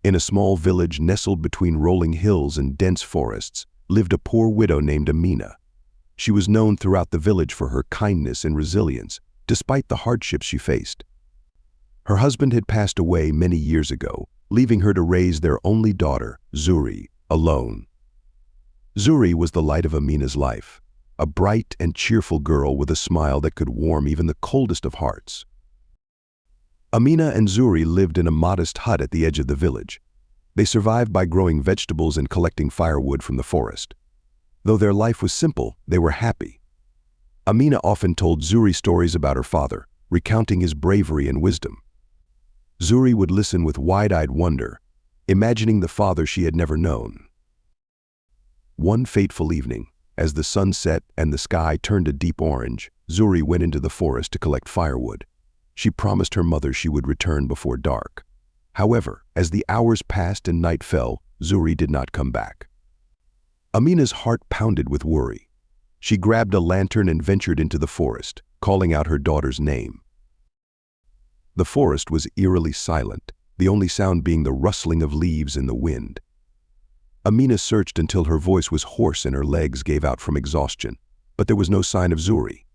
In a small village nestled between rolling hills and dense forests lived a poor widow named Amina. She was known throughout the village for her kindness and resilience, despite the hardships she faced. Her husband had passed away many years ago, leaving her to raise their only daughter, Zuri, alone. Zuri was the light of Amina's life, a bright and cheerful girl with a smile that could warm even the coldest of hearts. Amina and Zuri lived in a modest hut at the edge of the village. They survived by growing vegetables and collecting firewood from the forest. Though their life was simple, they were happy. Amina often told Zuri stories about her father, recounting his bravery and wisdom. Zuri would listen with wide-eyed wonder, imagining the father she had never known. One fateful evening, as the sun set and the sky turned a deep orange, Zuri went into the forest to collect firewood. She promised her mother she would return before dark. However, as the hours passed and night fell, Zuri did not come back. Amina's heart pounded with worry. She grabbed a lantern and ventured into the forest, calling out her daughter's name. The forest was eerily silent, the only sound being the rustling of leaves in the wind. Amina searched until her voice was hoarse and her legs gave out from exhaustion, but there was no sign of Zuri.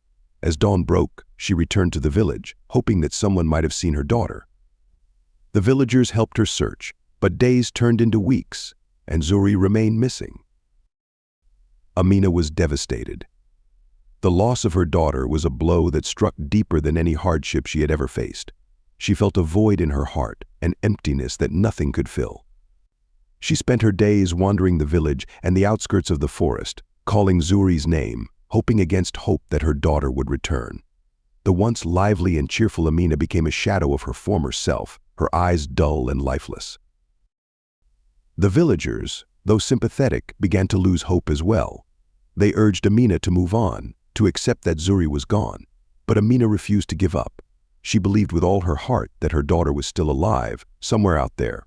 As dawn broke, she returned to the village, hoping that someone might have seen her daughter. The villagers helped her search, but days turned into weeks, and Zuri remained missing. Amina was devastated. The loss of her daughter was a blow that struck deeper than any hardship she had ever faced. She felt a void in her heart, an emptiness that nothing could fill. She spent her days wandering the village and the outskirts of the forest, calling Zuri's name, hoping against hope that her daughter would return. The once lively and cheerful Amina became a shadow of her former self, her eyes dull and lifeless. The villagers, though sympathetic, began to lose hope as well. They urged Amina to move on, to accept that Zuri was gone, but Amina refused to give up. She believed with all her heart that her daughter was still alive, somewhere out there.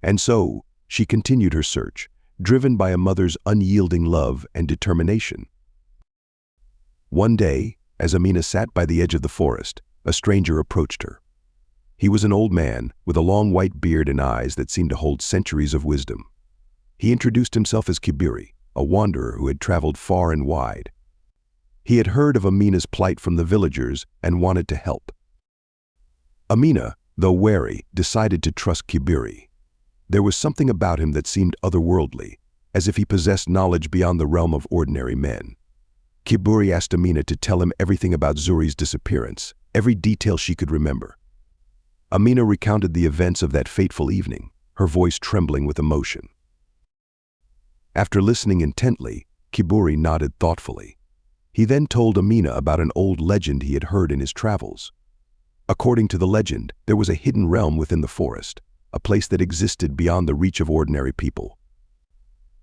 And so, she continued her search, driven by a mother's unyielding love and determination. One day, as Amina sat by the edge of the forest, a stranger approached her. He was an old man with a long white beard and eyes that seemed to hold centuries of wisdom. He introduced himself as Kiburi, a wanderer who had traveled far and wide. He had heard of Amina's plight from the villagers and wanted to help. Amina, though wary, decided to trust Kiburi. There was something about him that seemed otherworldly, as if he possessed knowledge beyond the realm of ordinary men. Kiburi asked Amina to tell him everything about Zuri's disappearance, every detail she could remember. Amina recounted the events of that fateful evening, her voice trembling with emotion. After listening intently, Kiburi nodded thoughtfully. He then told Amina about an old legend he had heard in his travels. According to the legend, there was a hidden realm within the forest, a place that existed beyond the reach of ordinary people.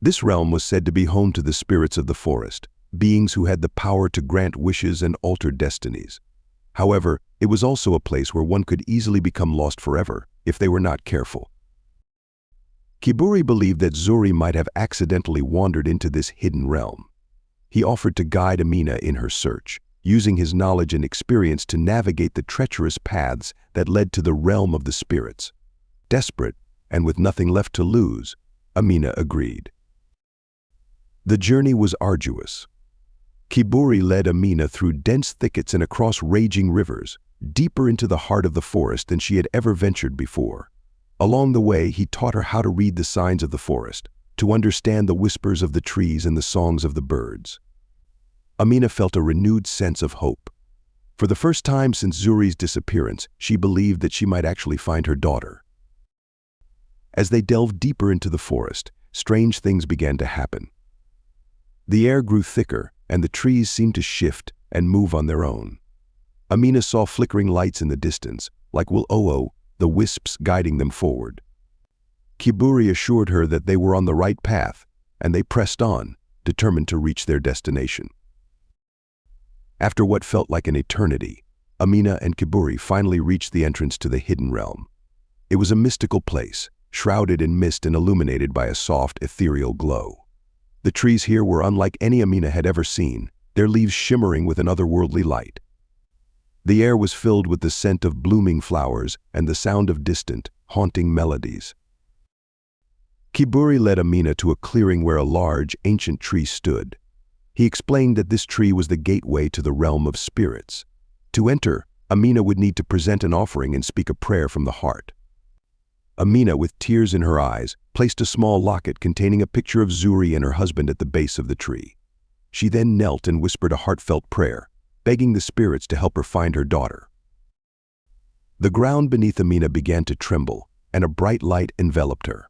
This realm was said to be home to the spirits of the forest, beings who had the power to grant wishes and alter destinies. However, it was also a place where one could easily become lost forever if they were not careful. Kiburi believed that Zuri might have accidentally wandered into this hidden realm. He offered to guide Amina in her search, using his knowledge and experience to navigate the treacherous paths that led to the realm of the spirits. Desperate, and with nothing left to lose, Amina agreed. The journey was arduous. Kiburi led Amina through dense thickets and across raging rivers, deeper into the heart of the forest than she had ever ventured before. Along the way, he taught her how to read the signs of the forest, to understand the whispers of the trees and the songs of the birds. Amina felt a renewed sense of hope. For the first time since Zuri's disappearance, she believed that she might actually find her daughter. As they delved deeper into the forest, strange things began to happen. The air grew thicker, and the trees seemed to shift and move on their own. Amina saw flickering lights in the distance, like will-o-o, the wisps guiding them forward. Kiburi assured her that they were on the right path, and they pressed on, determined to reach their destination. After what felt like an eternity, Amina and Kiburi finally reached the entrance to the hidden realm. It was a mystical place, shrouded in mist and illuminated by a soft, ethereal glow. The trees here were unlike any Amina had ever seen, their leaves shimmering with an otherworldly light. The air was filled with the scent of blooming flowers and the sound of distant, haunting melodies. Kiburi led Amina to a clearing where a large, ancient tree stood. He explained that this tree was the gateway to the realm of spirits. To enter, Amina would need to present an offering and speak a prayer from the heart. Amina, with tears in her eyes, placed a small locket containing a picture of Zuri and her husband at the base of the tree. She then knelt and whispered a heartfelt prayer, begging the spirits to help her find her daughter. The ground beneath Amina began to tremble, and a bright light enveloped her.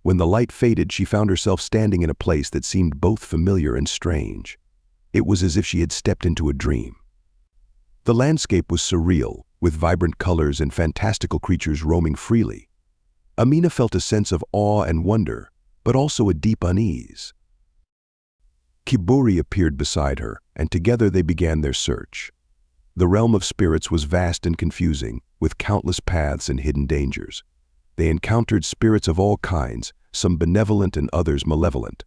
When the light faded, she found herself standing in a place that seemed both familiar and strange. It was as if she had stepped into a dream. The landscape was surreal, with vibrant colors and fantastical creatures roaming freely. Amina felt a sense of awe and wonder, but also a deep unease. Kiburi appeared beside her, and together they began their search. The realm of spirits was vast and confusing, with countless paths and hidden dangers. They encountered spirits of all kinds, some benevolent and others malevolent.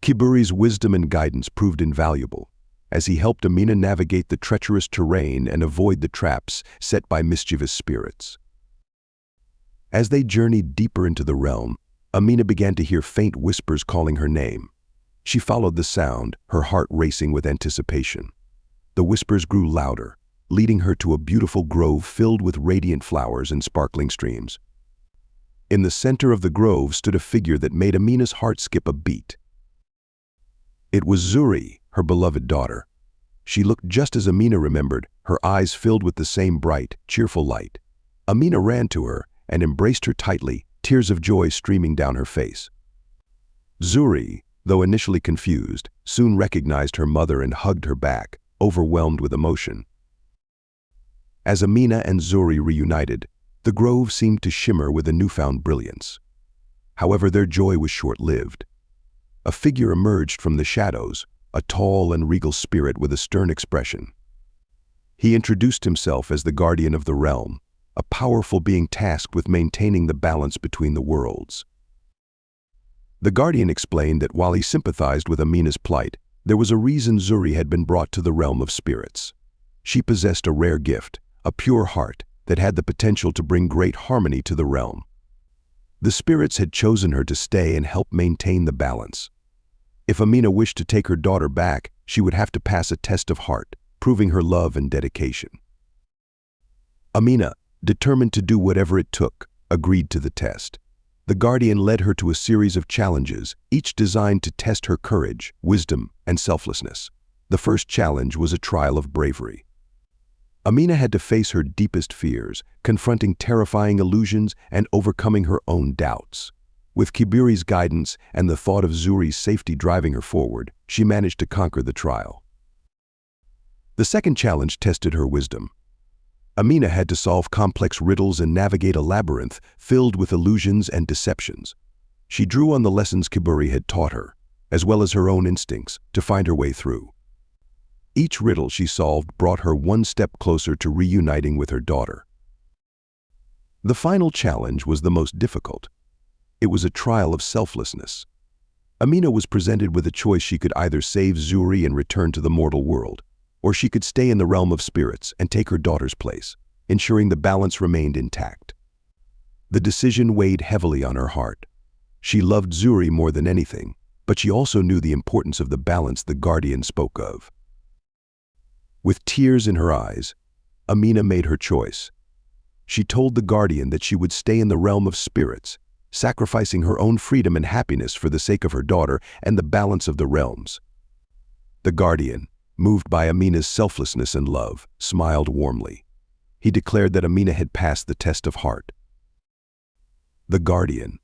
Kiburi's wisdom and guidance proved invaluable, as he helped Amina navigate the treacherous terrain and avoid the traps set by mischievous spirits. As they journeyed deeper into the realm, Amina began to hear faint whispers calling her name. She followed the sound, her heart racing with anticipation. The whispers grew louder, leading her to a beautiful grove filled with radiant flowers and sparkling streams. In the center of the grove stood a figure that made Amina's heart skip a beat. It was Zuri, her beloved daughter. She looked just as Amina remembered, her eyes filled with the same bright, cheerful light. Amina ran to her and embraced her tightly, tears of joy streaming down her face. Zuri, though initially confused, soon recognized her mother and hugged her back, overwhelmed with emotion. As Amina and Zuri reunited, the grove seemed to shimmer with a newfound brilliance. However, their joy was short-lived. A figure emerged from the shadows, a tall and regal spirit with a stern expression. He introduced himself as the guardian of the realm, a powerful being tasked with maintaining the balance between the worlds. The guardian explained that while he sympathized with Amina's plight, there was a reason Zuri had been brought to the realm of spirits. She possessed a rare gift, a pure heart, that had the potential to bring great harmony to the realm. The spirits had chosen her to stay and help maintain the balance. If Amina wished to take her daughter back, she would have to pass a test of heart, proving her love and dedication. Amina, determined to do whatever it took, agreed to the test. The guardian led her to a series of challenges, each designed to test her courage, wisdom, and selflessness. The first challenge was a trial of bravery. Amina had to face her deepest fears, confronting terrifying illusions and overcoming her own doubts. With Kiburi's guidance and the thought of Zuri's safety driving her forward, she managed to conquer the trial. The second challenge tested her wisdom. Amina had to solve complex riddles and navigate a labyrinth filled with illusions and deceptions. She drew on the lessons Kiburi had taught her, as well as her own instincts, to find her way through. Each riddle she solved brought her one step closer to reuniting with her daughter. The final challenge was the most difficult. It was a trial of selflessness. Amina was presented with a choice: she could either save Zuri and return to the mortal world, or she could stay in the realm of spirits and take her daughter's place, ensuring the balance remained intact. The decision weighed heavily on her heart. She loved Zuri more than anything, but she also knew the importance of the balance the guardian spoke of. With tears in her eyes, Amina made her choice. She told the guardian that she would stay in the realm of spirits, sacrificing her own freedom and happiness for the sake of her daughter and the balance of the realms. The guardian, moved by Amina's selflessness and love, smiled warmly. He declared that Amina had passed the test of heart. The guardian,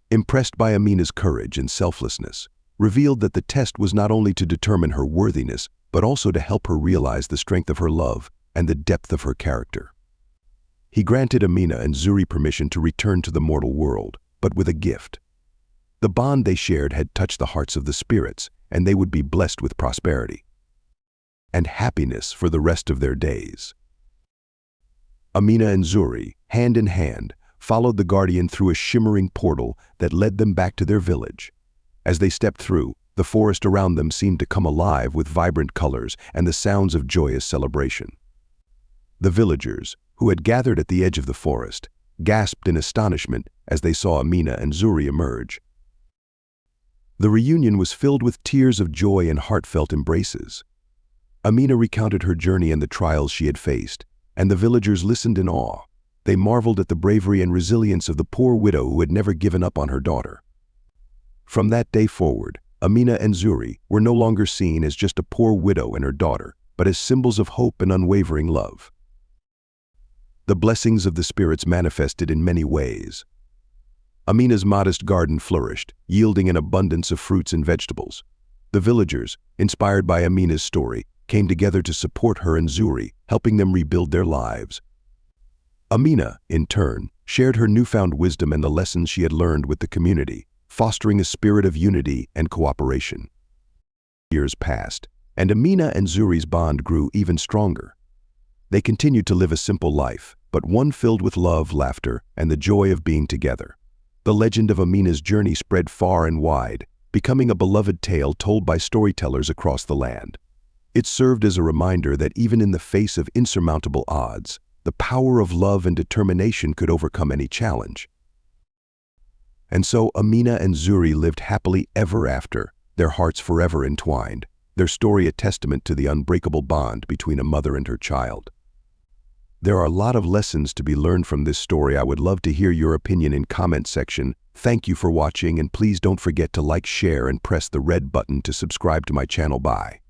impressed by Amina's courage and selflessness, revealed that the test was not only to determine her worthiness, but also to help her realize the strength of her love and the depth of her character. He granted Amina and Zuri permission to return to the mortal world, but with a gift. The bond they shared had touched the hearts of the spirits, and they would be blessed with prosperity and happiness for the rest of their days. Amina and Zuri, hand in hand, followed the guardian through a shimmering portal that led them back to their village. As they stepped through, the forest around them seemed to come alive with vibrant colors and the sounds of joyous celebration. The villagers, who had gathered at the edge of the forest, gasped in astonishment as they saw Amina and Zuri emerge. The reunion was filled with tears of joy and heartfelt embraces. Amina recounted her journey and the trials she had faced, and the villagers listened in awe. They marveled at the bravery and resilience of the poor widow who had never given up on her daughter. From that day forward, Amina and Zuri were no longer seen as just a poor widow and her daughter, but as symbols of hope and unwavering love. The blessings of the spirits manifested in many ways. Amina's modest garden flourished, yielding an abundance of fruits and vegetables. The villagers, inspired by Amina's story, came together to support her and Zuri, helping them rebuild their lives. Amina, in turn, shared her newfound wisdom and the lessons she had learned with the community, fostering a spirit of unity and cooperation. Years passed, and Amina and Zuri's bond grew even stronger. They continued to live a simple life, but one filled with love, laughter, and the joy of being together. The legend of Amina's journey spread far and wide, becoming a beloved tale told by storytellers across the land. It served as a reminder that even in the face of insurmountable odds, the power of love and determination could overcome any challenge. And so Amina and Zuri lived happily ever after, their hearts forever entwined, their story a testament to the unbreakable bond between a mother and her child. There are a lot of lessons to be learned from this story. I would love to hear your opinion in comment section. Thank you for watching, and please don't forget to like, share, and press the red button to subscribe to my channel. Bye.